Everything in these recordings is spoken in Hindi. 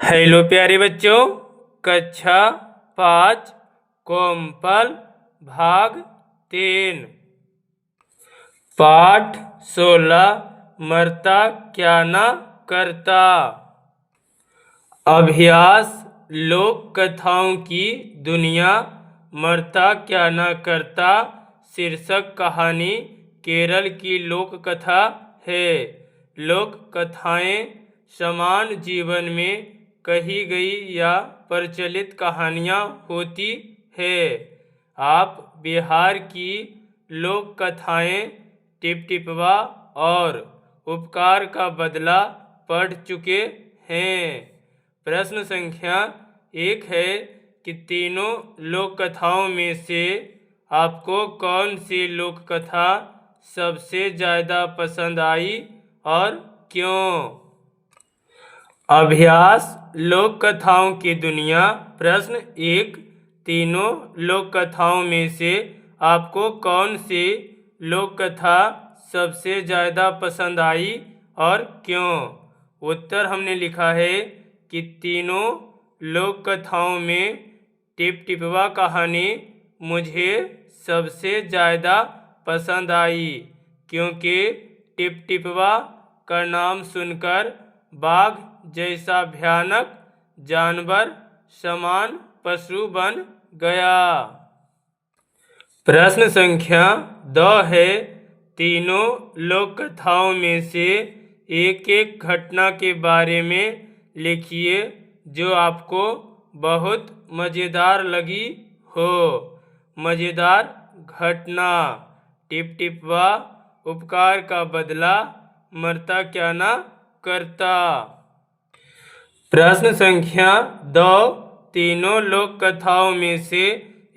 हेलो प्यारे बच्चों, कक्षा 5 कोमपल भाग 3 पाठ 16 मरता क्या ना करता। अभ्यास लोक कथाओं की दुनिया मरता क्या ना करता शीर्षक कहानी केरल की लोक कथा है। लोक कथाएं समान जीवन में कही गई या प्रचलित कहानियाँ होती है। आप बिहार की लोक कथाएं टिपटिपवा और उपकार का बदला पढ़ चुके हैं। प्रश्न संख्या 1 है कि तीनों लोक कथाओं में से आपको कौन सी लोक कथा सबसे ज़्यादा पसंद आई और क्यों। अभ्यास लोक कथाओं की दुनिया। प्रश्न 1, तीनों लोक कथाओं में से आपको कौन सी लोक कथा सबसे ज़्यादा पसंद आई और क्यों। उत्तर हमने लिखा है कि तीनों लोक कथाओं में टिपटिपवा कहानी मुझे सबसे ज़्यादा पसंद आई, क्योंकि टिपटिपवा का नाम सुनकर बाघ जैसा भयानक जानवर समान पशु बन गया। प्रश्न संख्या 2 है, तीनों लोक कथाओं में से एक एक घटना के बारे में लिखिए जो आपको बहुत मज़ेदार लगी हो। मज़ेदार घटना। टिपटिपवा उपकार का बदला मरता क्या ना करता। प्रश्न संख्या 2, तीनों लोक कथाओं में से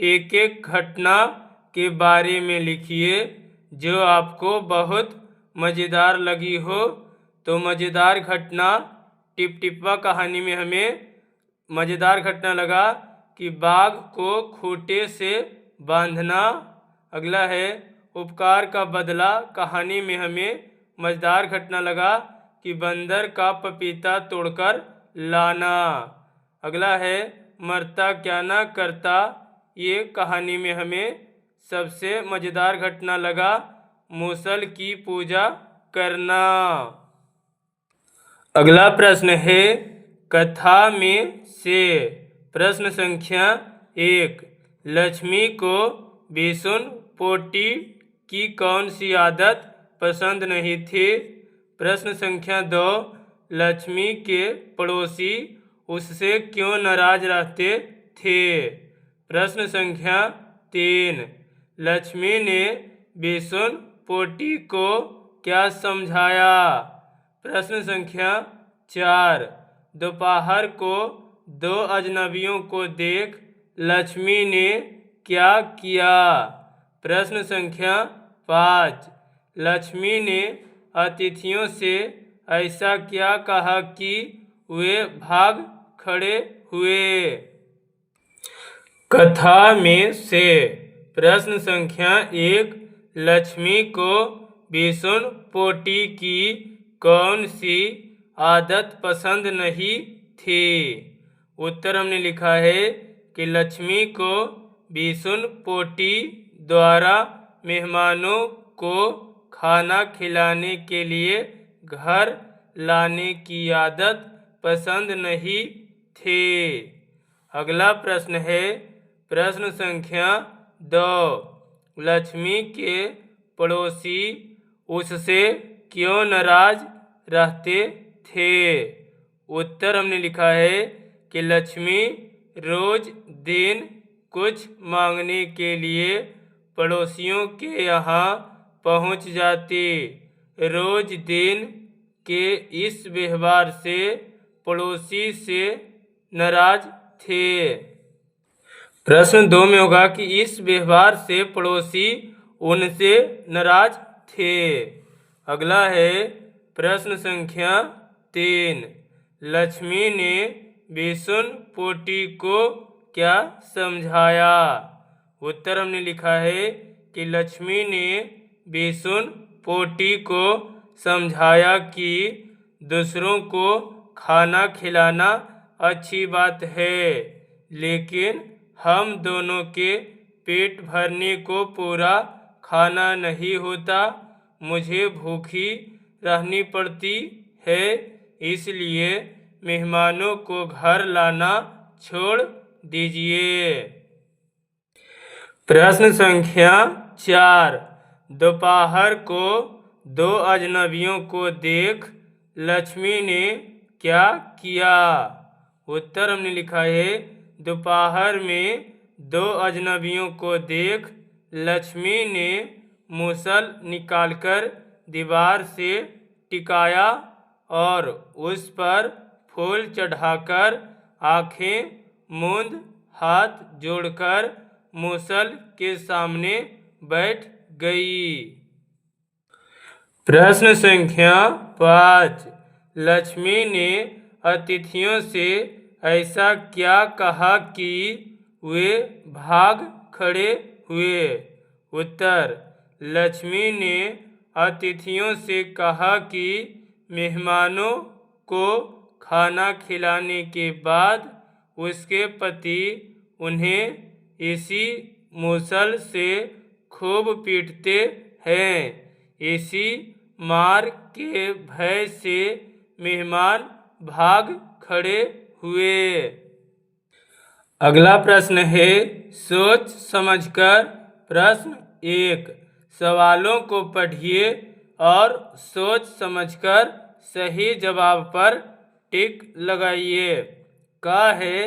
एक एक घटना के बारे में लिखिए जो आपको बहुत मज़ेदार लगी हो। तो मज़ेदार घटना टिपटिपवा कहानी में हमें मज़ेदार घटना लगा कि बाघ को खूंटे से बांधना। अगला है उपकार का बदला कहानी में हमें मज़ेदार घटना लगा कि बंदर का पपीता तोड़कर लाना। अगला है मरता क्या ना करता, ये कहानी में हमें सबसे मज़ेदार घटना लगा मूसल की पूजा करना। अगला प्रश्न है कथा में से। प्रश्न संख्या 1, लक्ष्मी को बिसुन पोटी की कौन सी आदत पसंद नहीं थी। प्रश्न संख्या 2, लक्ष्मी के पड़ोसी उससे क्यों नाराज रहते थे। प्रश्न संख्या 3, लक्ष्मी ने बिसुन पोटी को क्या समझाया। प्रश्न संख्या 4, दोपहर को दो अजनबियों को देख लक्ष्मी ने क्या किया। प्रश्न संख्या 5, लक्ष्मी ने अतिथियों से ऐसा क्या कहा कि वे भाग खड़े हुए। कथा में से। प्रश्न संख्या 1, लक्ष्मी को बिसुन पोटी की कौन सी आदत पसंद नहीं थी। उत्तर हमने लिखा है कि लक्ष्मी को बिसुन पोटी द्वारा मेहमानों को खाना खिलाने के लिए घर लाने की आदत पसंद नहीं थी। अगला प्रश्न है प्रश्न संख्या 2, लक्ष्मी के पड़ोसी उससे क्यों नाराज रहते थे। उत्तर हमने लिखा है कि लक्ष्मी रोज दिन कुछ मांगने के लिए पड़ोसियों के यहाँ पहुँच जाती। रोज दिन के इस व्यवहार से पड़ोसी से नाराज थे। प्रश्न 2 में होगा कि इस व्यवहार से पड़ोसी उनसे नाराज थे। अगला है प्रश्न संख्या 3, लक्ष्मी ने बिसुन पोटी को क्या समझाया। उत्तर हमने लिखा है कि लक्ष्मी ने बिसुन पोटी को समझाया कि दूसरों को खाना खिलाना अच्छी बात है, लेकिन हम दोनों के पेट भरने को पूरा खाना नहीं होता। मुझे भूखी रहनी पड़ती है, इसलिए मेहमानों को घर लाना छोड़ दीजिए। प्रश्न संख्या 4। दोपहर को 2 अजनबियों को देख लक्ष्मी ने क्या किया? उत्तर हमने लिखा है, दोपहर में 2 अजनबियों को देख लक्ष्मी ने मूसल निकालकर दीवार से टिकाया और उस पर फूल चढ़ाकर आंखें मूंद हाथ जोड़कर मूसल के सामने बैठ गई। प्रश्न संख्या 5। लक्ष्मी ने अतिथियों से ऐसा क्या कहा कि वे भाग खड़े हुए? उत्तर, लक्ष्मी ने अतिथियों से कहा कि मेहमानों को खाना खिलाने के बाद उसके पति उन्हें इसी मूसल से खूब पीटते हैं। इसी मार के भय से मेहमान भाग खड़े हुए। अगला प्रश्न है सोच समझकर। प्रश्न 1। सवालों को पढ़िए और सोच समझकर सही जवाब पर टिक लगाइए। का है,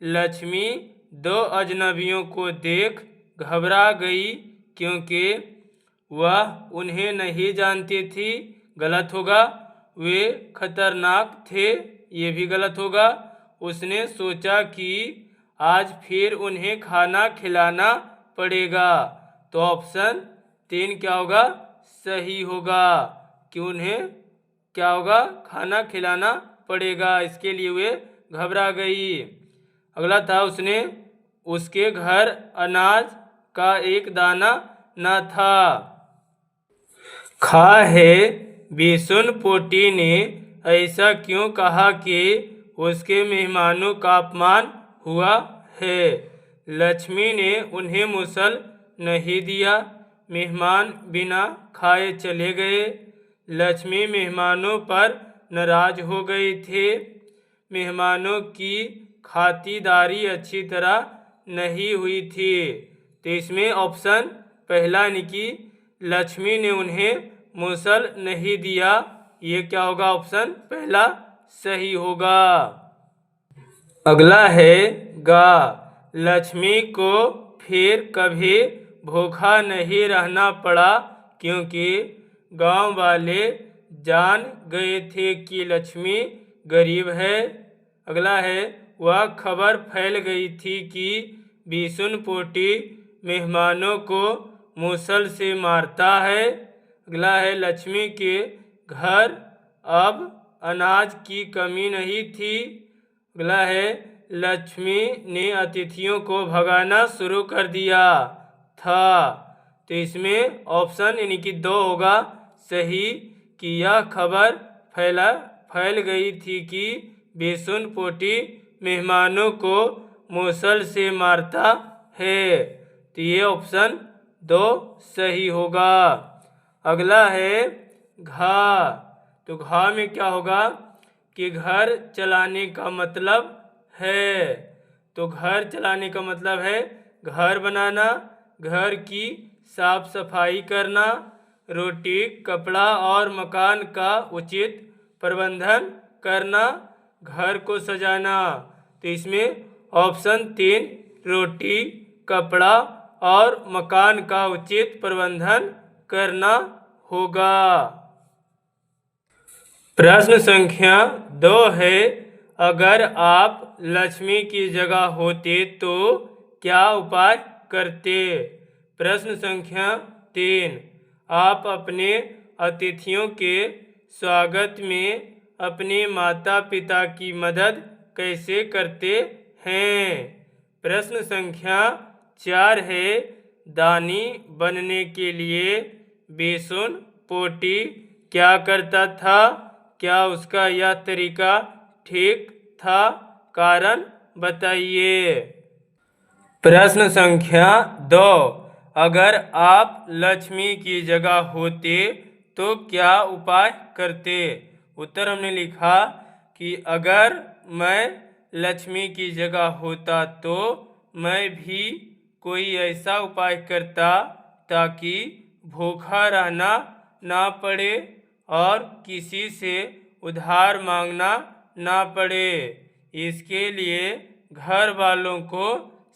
लक्ष्मी 2 अजनबियों को देख घबरा गई क्योंकि वह उन्हें नहीं जानती थी। गलत होगा। वे खतरनाक थे, ये भी गलत होगा। उसने सोचा कि आज फिर उन्हें खाना खिलाना पड़ेगा, तो ऑप्शन 3 क्या होगा? सही होगा कि उन्हें क्या होगा? खाना खिलाना पड़ेगा, इसके लिए वे घबरा गई। अगला था, उसके घर अनाज का एक दाना न था। खा है, विष्णुपोटी ने ऐसा क्यों कहा कि उसके मेहमानों का अपमान हुआ है? लक्ष्मी ने उन्हें मूसल नहीं दिया, मेहमान बिना खाए चले गए। लक्ष्मी मेहमानों पर नाराज हो गई थे। मेहमानों की खातिरदारी अच्छी तरह नहीं हुई थी। तो इसमें ऑप्शन पहला यानी कि लक्ष्मी ने उन्हें मूसल नहीं दिया, ये क्या होगा? ऑप्शन पहला सही होगा। अगला है गा। लक्ष्मी को फिर कभी भूखा नहीं रहना पड़ा क्योंकि गांव वाले जान गए थे कि लक्ष्मी गरीब है। अगला है, वह खबर फैल गई थी कि विष्णुपोटी मेहमानों को मूसल से मारता है। अगला है, लक्ष्मी के घर अब अनाज की कमी नहीं थी। अगला है, लक्ष्मी ने अतिथियों को भगाना शुरू कर दिया था। तो इसमें ऑप्शन यानी कि 2 होगा सही कि यह खबर फैल गई थी कि विष्णुपोटी मेहमानों को मूसल से मारता है। तो ये ऑप्शन 2 सही होगा। अगला है घा। तो घा में क्या होगा कि घर चलाने का मतलब है। तो घर चलाने का मतलब है घर बनाना, घर की साफ सफाई करना, रोटी कपड़ा और मकान का उचित प्रबंधन करना, घर को सजाना। तो इसमें ऑप्शन 3 रोटी कपड़ा और मकान का उचित प्रबंधन करना होगा। प्रश्न संख्या 2 है, अगर आप लक्ष्मी की जगह होते तो क्या उपाय करते? प्रश्न संख्या 3, आप अपने अतिथियों के स्वागत में अपने माता पिता की मदद कैसे करते हैं? प्रश्न संख्या 4 है, दानी बनने के लिए विष्णुपोटी क्या करता था? क्या उसका यह तरीका ठीक था? कारण बताइए। प्रश्न संख्या 2, अगर आप लक्ष्मी की जगह होते तो क्या उपाय करते। उत्तर हमने लिखा कि अगर मैं लक्ष्मी की जगह होता तो मैं भी कोई ऐसा उपाय करता ताकि भूखा रहना ना पड़े और किसी से उधार मांगना ना पड़े। इसके लिए घर वालों को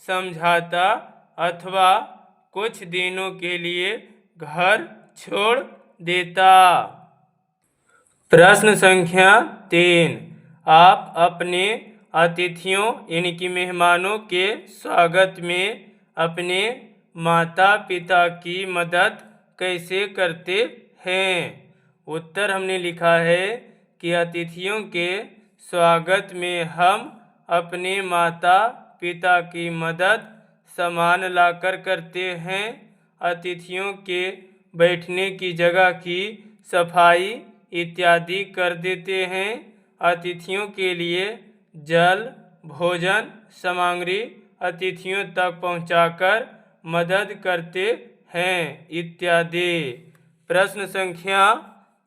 समझाता अथवा कुछ दिनों के लिए घर छोड़ देता। प्रश्न संख्या 3, आप अपने अतिथियों यानी कि मेहमानों के स्वागत में अपने माता पिता की मदद कैसे करते हैं। उत्तर हमने लिखा है कि अतिथियों के स्वागत में हम अपने माता पिता की मदद सामान लाकर करते हैं। अतिथियों के बैठने की जगह की सफाई इत्यादि कर देते हैं। अतिथियों के लिए जल भोजन सामग्री अतिथियों तक पहुंचाकर मदद करते हैं इत्यादि। प्रश्न संख्या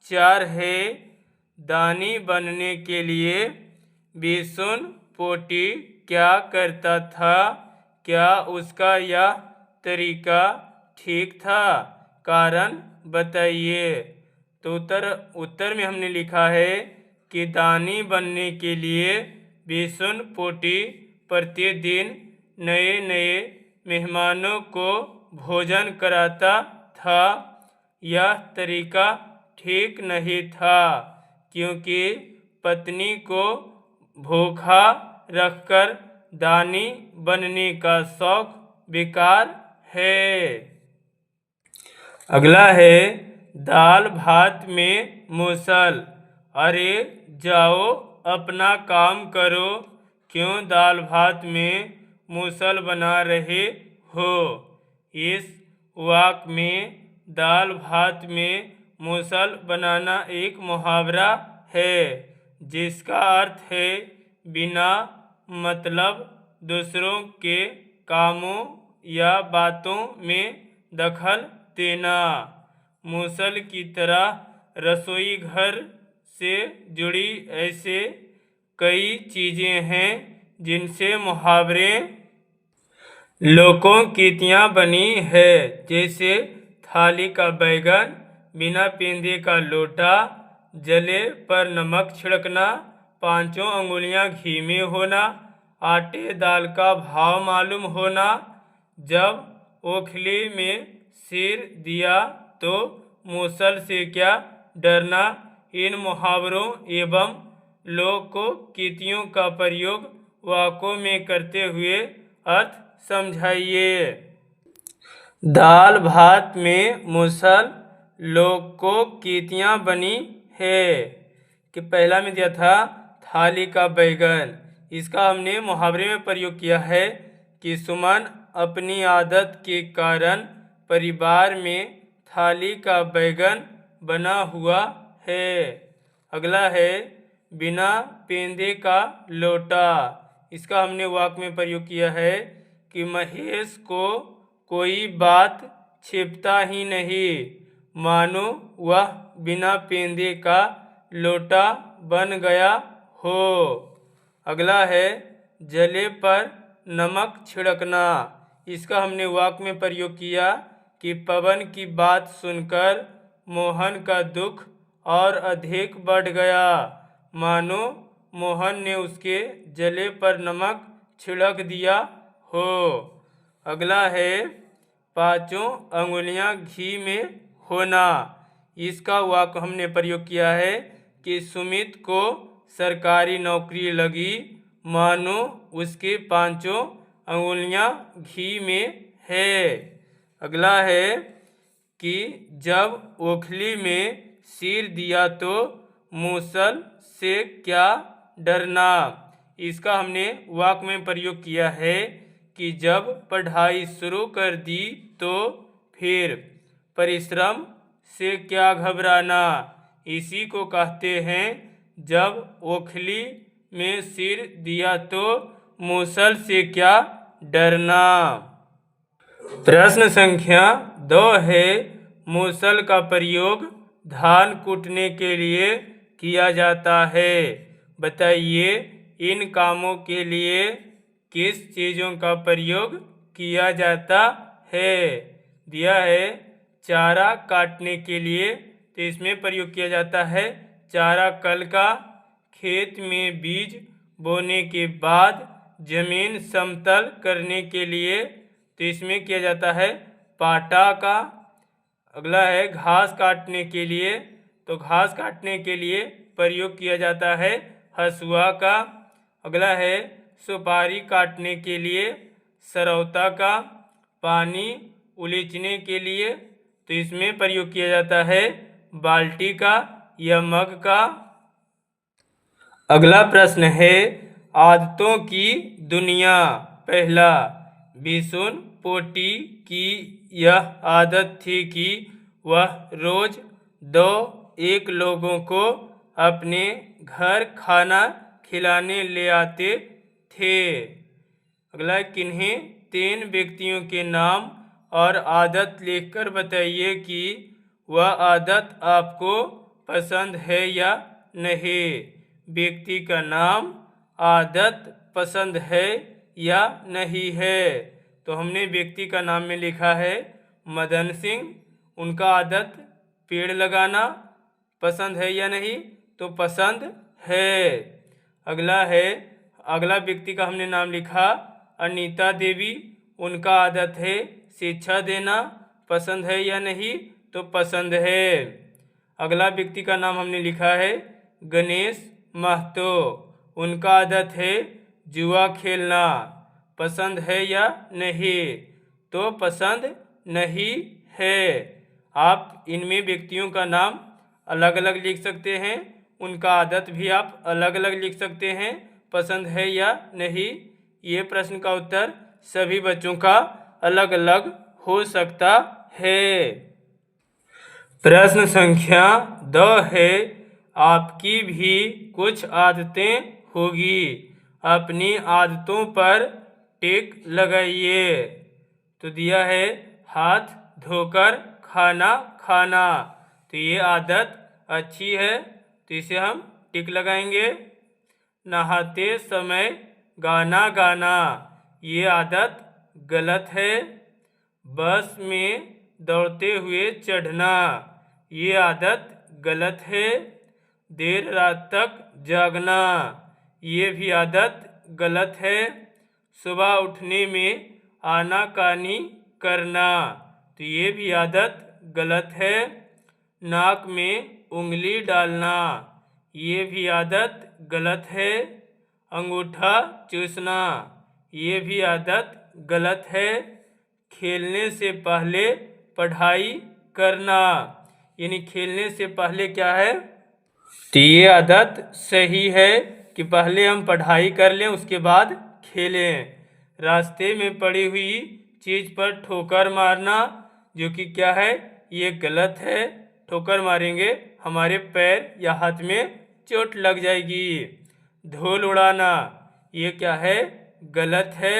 4 है, दानी बनने के लिए विष्णुपोटी क्या करता था। क्या उसका यह तरीका ठीक था। कारण बताइए। तो उत्तर में हमने लिखा है कि दानी बनने के लिए विष्णुपोटी प्रतिदिन नए नए मेहमानों को भोजन कराता था। यह तरीका ठीक नहीं था क्योंकि पत्नी को भूखा रखकर दानी बनने का शौक बेकार है। अगला है, दाल भात में मूसल। अरे जाओ अपना काम करो, क्यों दाल भात में मूसल बना रहे हो। इस वाक्य में दाल भात में मूसल बनाना एक मुहावरा है जिसका अर्थ है बिना मतलब दूसरों के कामों या बातों में दखल देना। मूसल की तरह रसोई घर से जुड़ी ऐसे कई चीजें हैं जिनसे मुहावरे लोकोक्तियाँ बनी है, जैसे थाली का बैगन, बिना पेंदे का लोटा, जले पर नमक छिड़कना, पांचों अंगुलियां घी में होना, आटे दाल का भाव मालूम होना, जब ओखली में सिर दिया तो मूसल से क्या डरना। इन मुहावरों एवं लोकोक्तियों का प्रयोग वाक्यों में करते हुए अर्थ समझाइए। दाल भात में मूसल लोकोक्तियाँ बनी है कि पहला में दिया था थाली का बैगन। इसका हमने मुहावरे में प्रयोग किया है कि सुमन अपनी आदत के कारण परिवार में थाली का बैगन बना हुआ है। अगला है बिना पेंदे का लोटा। इसका हमने वाक्य में प्रयोग किया है कि महेश को कोई बात छिपता ही नहीं, मानो वह बिना पेंदे का लोटा बन गया हो। अगला है जले पर नमक छिड़कना। इसका हमने वाक्य में प्रयोग किया कि पवन की बात सुनकर मोहन का दुख और अधिक बढ़ गया, मानो मोहन ने उसके जले पर नमक छिड़क दिया हो। अगला है पांचों अंगुलियां घी में होना। इसका वाक्य हमने प्रयोग किया है कि सुमित को सरकारी नौकरी लगी, मानो उसके पांचों अंगुलियां घी में है। अगला है कि जब ओखली में सिर दिया तो मूसल से क्या डरना। इसका हमने वाक्य में प्रयोग किया है कि जब पढ़ाई शुरू कर दी तो फिर परिश्रम से क्या घबराना। इसी को कहते हैं जब ओखली में सिर दिया तो मूसल से क्या डरना। प्रश्न संख्या 2 है, मूसल का प्रयोग धान कूटने के लिए किया जाता है। बताइए इन कामों के लिए किस चीज़ों का प्रयोग किया जाता है। दिया है चारा काटने के लिए, तो इसमें प्रयोग किया जाता है चारा कल का। खेत में बीज बोने के बाद जमीन समतल करने के लिए, तो इसमें किया जाता है पाटा का। अगला है घास काटने के लिए, तो घास काटने के लिए प्रयोग किया जाता है हसुआ का। अगला है सुपारी काटने के लिए सरौता का। पानी उलीचने के लिए, तो इसमें प्रयोग किया जाता है बाल्टी का या मग का। अगला प्रश्न है, आदतों की दुनिया। पहला, बिशुन पोटी की यह आदत थी कि वह रोज 2-1 लोगों को अपने घर खाना खिलाने ले आते थे। अगला, किन्हीं 3 व्यक्तियों के नाम और आदत लिखकर बताइए कि वह आदत आपको पसंद है या नहीं। व्यक्ति का नाम, आदत पसंद है या नहीं है। तो हमने व्यक्ति का नाम में लिखा है मदन सिंह। उनका आदत पेड़ लगाना पसंद है या नहीं, तो पसंद है। अगला व्यक्ति का हमने नाम लिखा अनीता देवी। उनका आदत है शिक्षा देना, पसंद है या नहीं, तो पसंद है। अगला व्यक्ति का नाम हमने लिखा है गणेश महतो। उनका आदत है जुआ खेलना, पसंद है या नहीं, तो पसंद नहीं है। आप इनमें व्यक्तियों का नाम अलग अलग लिख सकते हैं, उनका आदत भी आप अलग अलग लिख सकते हैं, पसंद है या नहीं। ये प्रश्न का उत्तर सभी बच्चों का अलग अलग हो सकता है। प्रश्न संख्या 2 है, आपकी भी कुछ आदतें होगी, अपनी आदतों पर टिक लगाइए। तो दिया है हाथ धोकर खाना खाना, तो ये आदत अच्छी है, तो इसे हम टिक लगाएंगे। नहाते समय गाना गाना, ये आदत गलत है। बस में दौड़ते हुए चढ़ना, ये आदत गलत है। देर रात तक जागना, ये भी आदत गलत है। सुबह उठने में आनाकानी करना, तो ये भी आदत गलत है। नाक में उंगली डालना, ये भी आदत गलत है। अंगूठा चूसना, ये भी आदत गलत है। खेलने से पहले पढ़ाई करना, यानी खेलने से पहले क्या है, तो ये आदत सही है कि पहले हम पढ़ाई कर लें उसके बाद खेलें। रास्ते में पड़ी हुई चीज़ पर ठोकर मारना, जो कि क्या है, ये गलत है। ठोकर मारेंगे हमारे पैर या हाथ में चोट लग जाएगी। धूल उड़ाना, ये क्या है, गलत है।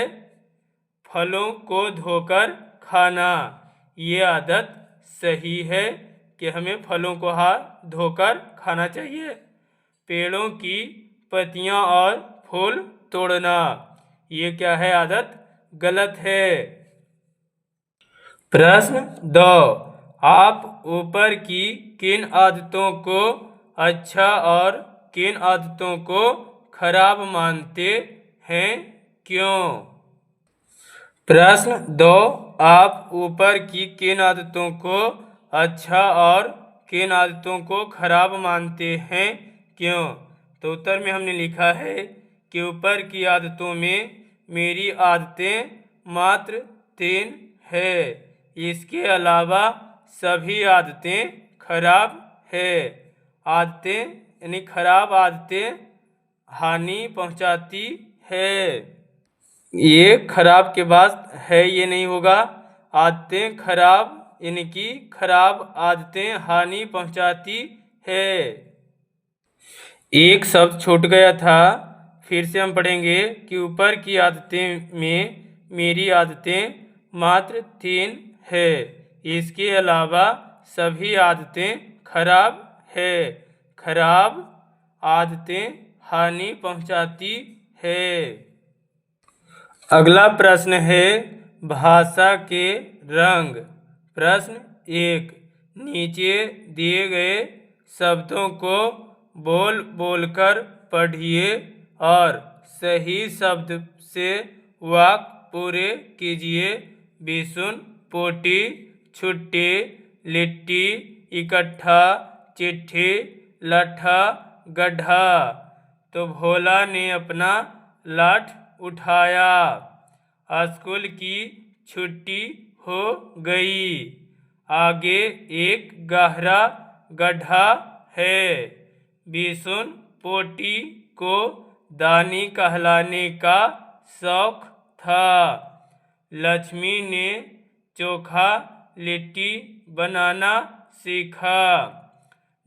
फलों को धोकर खाना, ये आदत सही है कि हमें फलों को हाथ धोकर खाना चाहिए। पेड़ों की पत्तियां और फूल तोड़ना, ये क्या है, आदत गलत है। प्रश्न 2, आप ऊपर की किन आदतों को अच्छा और किन आदतों को खराब मानते हैं, क्यों। प्रश्न 2, आप ऊपर की किन आदतों को अच्छा और किन आदतों को खराब मानते हैं, क्यों। तो उत्तर में हमने लिखा है कि ऊपर की आदतों में मेरी आदतें मात्र 3 है, इसके अलावा सभी आदतें खराब है। आदतें यानी खराब आदतें हानि पहुंचाती है। ये खराब के बाद है, ये नहीं होगा। आदतें खराब यानी कि खराब आदतें हानि पहुंचाती है। एक शब्द छूट गया था, फिर से हम पढ़ेंगे कि ऊपर की आदतें में मेरी आदतें मात्र 3 है, इसके अलावा सभी आदतें खराब है। खराब आदतें हानि पहुंचाती है। अगला प्रश्न है भाषा के रंग। प्रश्न 1, नीचे दिए गए शब्दों को बोल बोलकर पढ़िए और सही शब्द से वाक्य पूरे कीजिए। बिसुन, पोटी, छुट्टी, लिट्टी, इकट्ठा, चिट्ठी, लट्ठा, गड्ढा। तो भोला ने अपना लाठ उठाया। स्कूल की छुट्टी हो गई। आगे एक गहरा गड्ढा है। बिसुन पोटी को दानी कहलाने का शौक था। लक्ष्मी ने चोखा लिट्टी बनाना सीखा।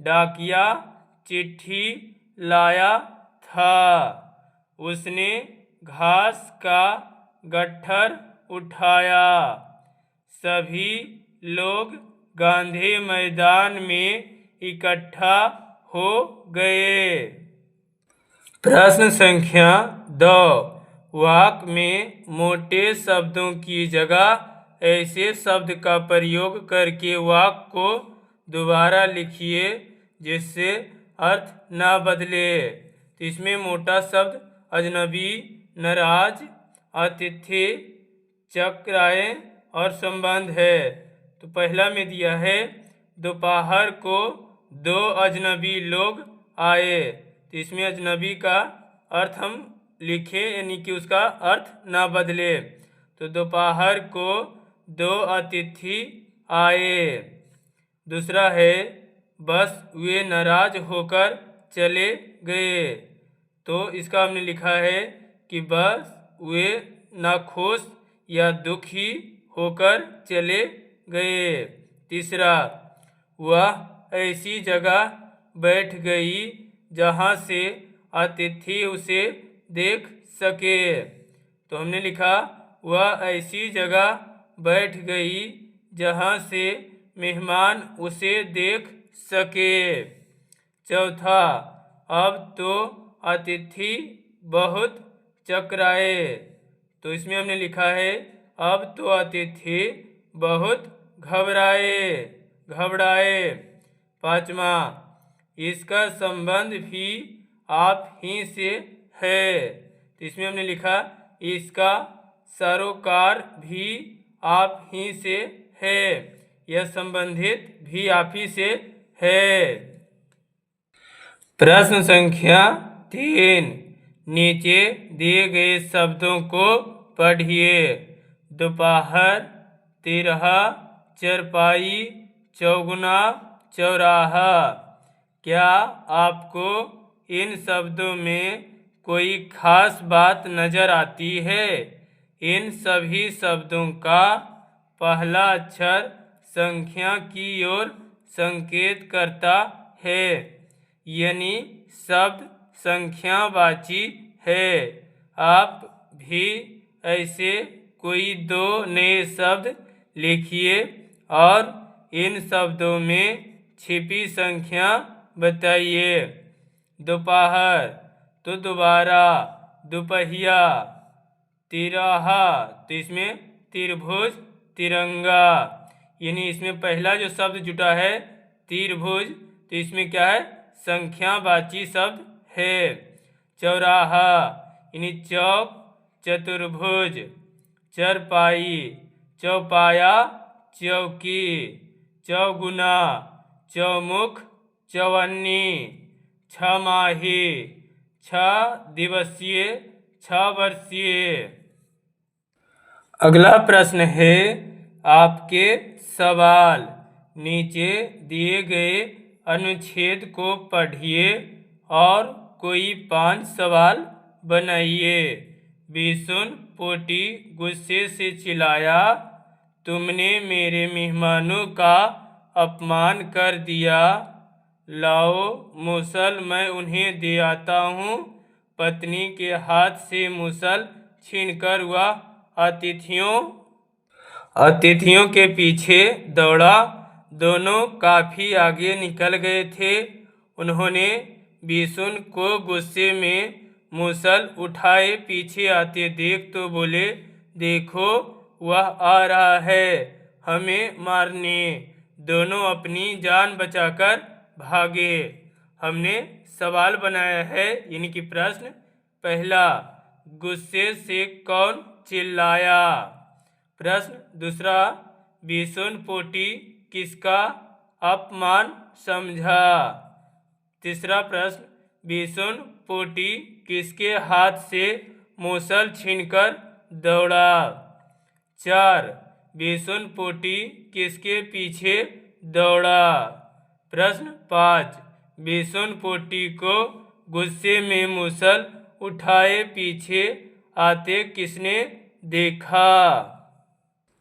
डाकिया चिट्ठी लाया था। उसने घास का गट्ठर उठाया। सभी लोग गांधी मैदान में इकट्ठा हो गए। प्रश्न संख्या 2, वाक्य में मोटे शब्दों की जगह ऐसे शब्द का प्रयोग करके वाक्य को दोबारा लिखिए जिससे अर्थ ना बदले। तो इसमें मोटा शब्द अजनबी, नाराज, अतिथि, चक्राए और संबंध है। तो पहला में दिया है दोपहर को 2 अजनबी लोग आए। तो इसमें अजनबी का अर्थ हम लिखे यानी कि उसका अर्थ ना बदले। तो दोपहर को 2 अतिथि आए। दूसरा है बस वे नाराज होकर चले गए। तो इसका हमने लिखा है कि बस वे नाखुश या दुखी होकर चले गए। तीसरा, वह ऐसी जगह बैठ गई जहाँ से अतिथि उसे देख सके। तो हमने लिखा वह ऐसी जगह बैठ गई जहाँ से मेहमान उसे देख सके। चौथा, अब तो अतिथि बहुत चकराए। तो इसमें हमने लिखा है अब तो अतिथि बहुत घबराए। पांचवा, इसका संबंध भी आप ही से है। तो इसमें हमने लिखा इसका सरोकार भी आप ही से है। यह संबंधित भी आप ही से है। प्रश्न संख्या 3, नीचे दिए गए शब्दों को पढ़िए। दोपहर, तिरहा, चरपाई, चौगुना, चौराहा। क्या आपको इन शब्दों में कोई खास बात नजर आती है? इन सभी शब्दों का पहला अक्षर संख्या की ओर संकेत करता है, यानी शब्द संख्यावाची है। आप भी ऐसे कोई 2 नए शब्द लिखिए और इन शब्दों में छिपी संख्या बताइए। दोपहर तो दोबारा, दोपहिया, तिरहा तो इसमें त्रिभुज, तिरंगा, यानी इसमें पहला जो शब्द जुटा है त्रिभुज, तो इसमें क्या है संख्यावाची शब्द है। चौराहा यानी चौक, चतुर्भुज। चरपाई, चौपाया, चौकी। चौगुना, चौमुख, चौवन्नी। छमाही, 6 दिवसीय, 6 वर्षीय। अगला प्रश्न है आपके सवाल। नीचे दिए गए अनुच्छेद को पढ़िए और कोई 5 सवाल बनाइए। बिसुन पोटी गुस्से से चिल्लाया, तुमने मेरे मेहमानों का अपमान कर दिया। लाओ मूसल मैं उन्हें दे आता हूँ। पत्नी के हाथ से मूसल छीनकर वह अतिथियों के पीछे दौड़ा। दोनों काफी आगे निकल गए थे। उन्होंने बिशुन को गुस्से में मूसल उठाए पीछे आते देख तो बोले, देखो वह आ रहा है हमें मारने। दोनों अपनी जान बचाकर भागे। हमने सवाल बनाया है, यानी कि प्रश्न। पहला, गुस्से से कौन चिल्लाया? प्रश्न दूसरा, बिशुन पोटी किसका अपमान समझा? तीसरा प्रश्न, बिशुन पोटी किसके हाथ से मूसल छीनकर दौड़ा? 4, बिशुन पोटी किसके पीछे दौड़ा? प्रश्न 5, बिशुन पोटी को गुस्से में मूसल उठाए पीछे आते किसने देखा?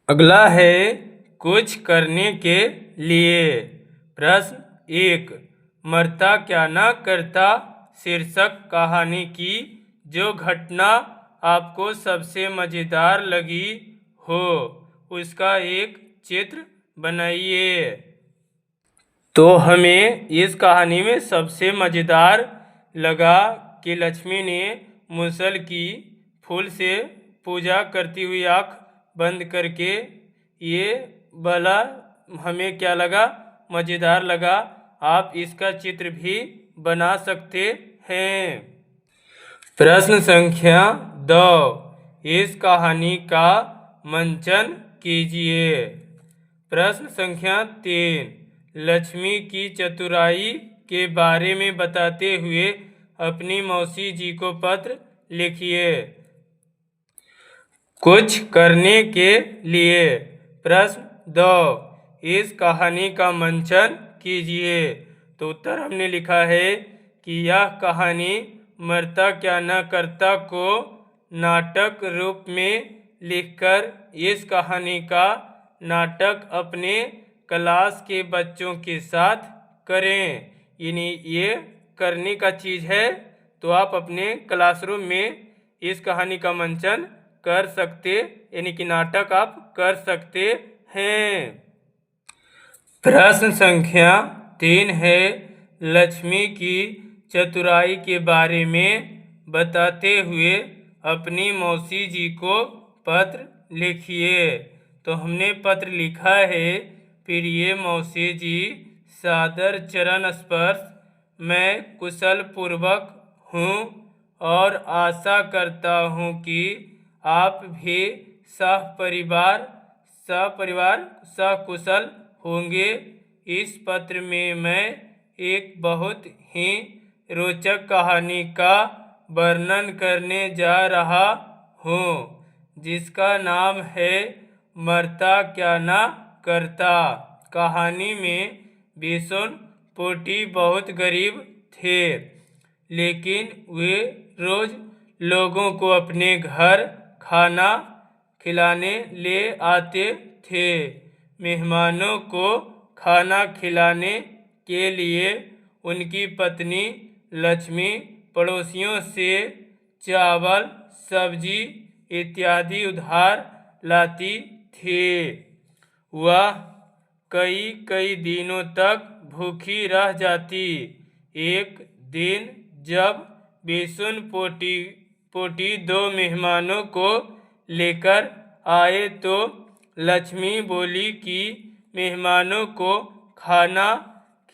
अगला है कुछ करने के लिए। प्रश्न 1, मरता क्या ना करता शीर्षक कहानी की जो घटना आपको सबसे मजेदार लगी हो उसका एक चित्र बनाइए। तो हमें इस कहानी में सबसे मजेदार लगा कि लक्ष्मी ने मूसल की फूल से पूजा करती हुई आँख बंद करके, ये वाला हमें क्या लगा? मजेदार लगा। आप इसका चित्र भी बना सकते हैं। प्रश्न संख्या 2, इस कहानी का मंचन कीजिए। प्रश्न संख्या 3, लक्ष्मी की चतुराई के बारे में बताते हुए अपनी मौसी जी को पत्र लिखिए। कुछ करने के लिए। प्रश्न 2, इस कहानी का मंचन कीजिए। तो उत्तर हमने लिखा है कि यह कहानी मरता क्या न करता को नाटक रूप में लिखकर इस कहानी का नाटक अपने क्लास के बच्चों के साथ करें। यानी ये करने का चीज़ है, तो आप अपने क्लासरूम में इस कहानी का मंचन कर सकते, यानी कि नाटक आप कर सकते हैं। प्रश्न संख्या 3 है, लक्ष्मी की चतुराई के बारे में बताते हुए अपनी मौसी जी को पत्र लिखिए। तो हमने पत्र लिखा है, प्रिय मौसी जी, सादर चरण स्पर्श। मैं कुशल पूर्वक हूँ और आशा करता हूँ कि आप भी सपरिवार सकुशल होंगे। इस पत्र में मैं एक बहुत ही रोचक कहानी का वर्णन करने जा रहा हूँ जिसका नाम है मरता क्या ना करता। कहानी में बिशुन पोटी बहुत गरीब थे, लेकिन वे रोज लोगों को अपने घर खाना खिलाने ले आते थे। मेहमानों को खाना खिलाने के लिए उनकी पत्नी लक्ष्मी पड़ोसियों से चावल, सब्जी इत्यादि उधार लाती थी। वह कई कई दिनों तक भूखी रह जाती। एक दिन जब बिशुन पोटी 2 मेहमानों को लेकर आए तो लक्ष्मी बोली कि मेहमानों को खाना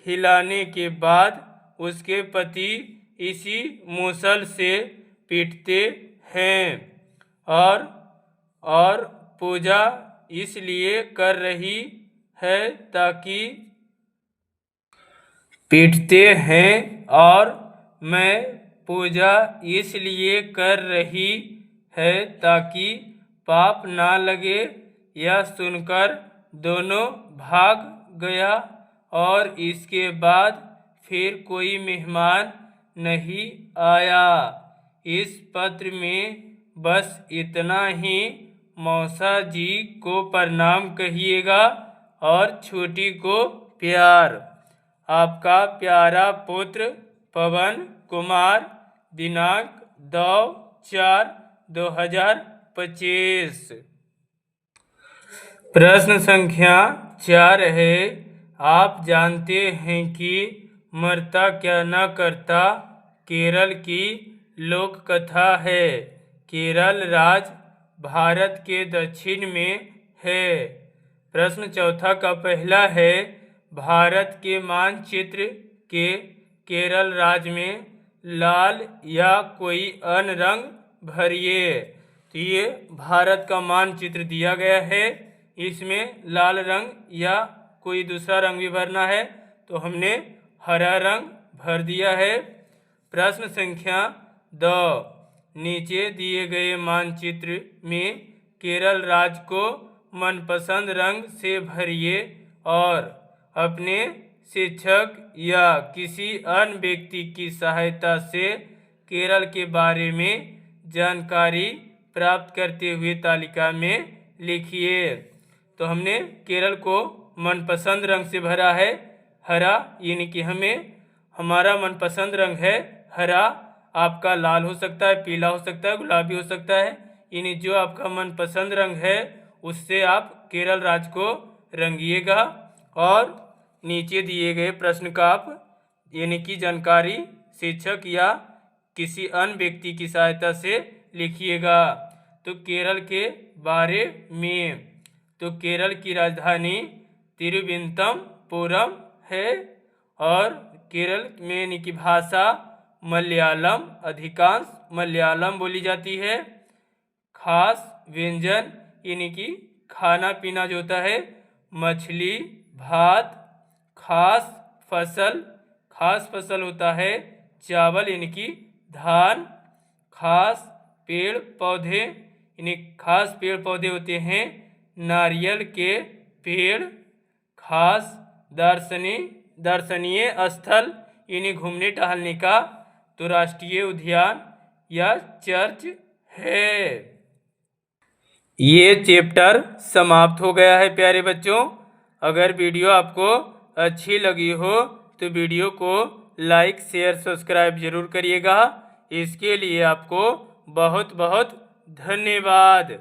खिलाने के बाद उसके पति इसी मूसल से पीटते हैं और पूजा इसलिए कर रही है ताकि पीटते हैं और मैं पूजा इसलिए कर रही है ताकि पाप ना लगे। यह सुनकर दोनों भाग गया और इसके बाद फिर कोई मेहमान नहीं आया। इस पत्र में बस इतना ही। मौसा जी को प्रणाम कहिएगा और छोटी को प्यार। आपका प्यारा पुत्र पवन कुमार। दिनांक 8/4/2025। प्रश्न संख्या 4 है, आप जानते हैं कि मरता क्या न करता केरल की लोक कथा है। केरल राज्य भारत के दक्षिण में है। प्रश्न चौथा का पहला है, भारत के मानचित्र के केरल राज्य में लाल या कोई अन्य रंग भरिए। तो ये भारत का मानचित्र दिया गया है, इसमें लाल रंग या कोई दूसरा रंग भी भरना है, तो हमने हरा रंग भर दिया है। प्रश्न संख्या 2, नीचे दिए गए मानचित्र में केरल राज्य को मनपसंद रंग से भरिए और अपने शिक्षक या किसी अन्य व्यक्ति की सहायता से केरल के बारे में जानकारी प्राप्त करते हुए तालिका में लिखिए। तो हमने केरल को मनपसंद रंग से भरा है हरा, यानी कि हमारा मनपसंद रंग है हरा। आपका लाल हो सकता है, पीला हो सकता है, गुलाबी हो सकता है, यानी जो आपका मनपसंद रंग है उससे आप केरल राज्य को रंगिएगा। और नीचे दिए गए प्रश्न का आप यानी कि जानकारी शिक्षक या किसी अन्य व्यक्ति की सहायता से लिखिएगा। तो केरल के बारे में, तो केरल की राजधानी तिरुवनंतपुरम है और केरल में यानी कि भाषा मलयालम, अधिकांश मलयालम बोली जाती है। खास व्यंजन यानी कि खाना पीना जो होता है मछली, भात। खास फसल होता है चावल यानी कि धान। खास पेड़ पौधे यानी खास पेड़ पौधे होते हैं नारियल के पेड़। खास दर्शनीय स्थल यानी घूमने टहलने का तो राष्ट्रीय उद्यान या चर्च है। ये चैप्टर समाप्त हो गया है प्यारे बच्चों। अगर वीडियो आपको अच्छी लगी हो तो वीडियो को लाइक शेयर सब्सक्राइब जरूर करिएगा। इसके लिए आपको बहुत बहुत धन्यवाद।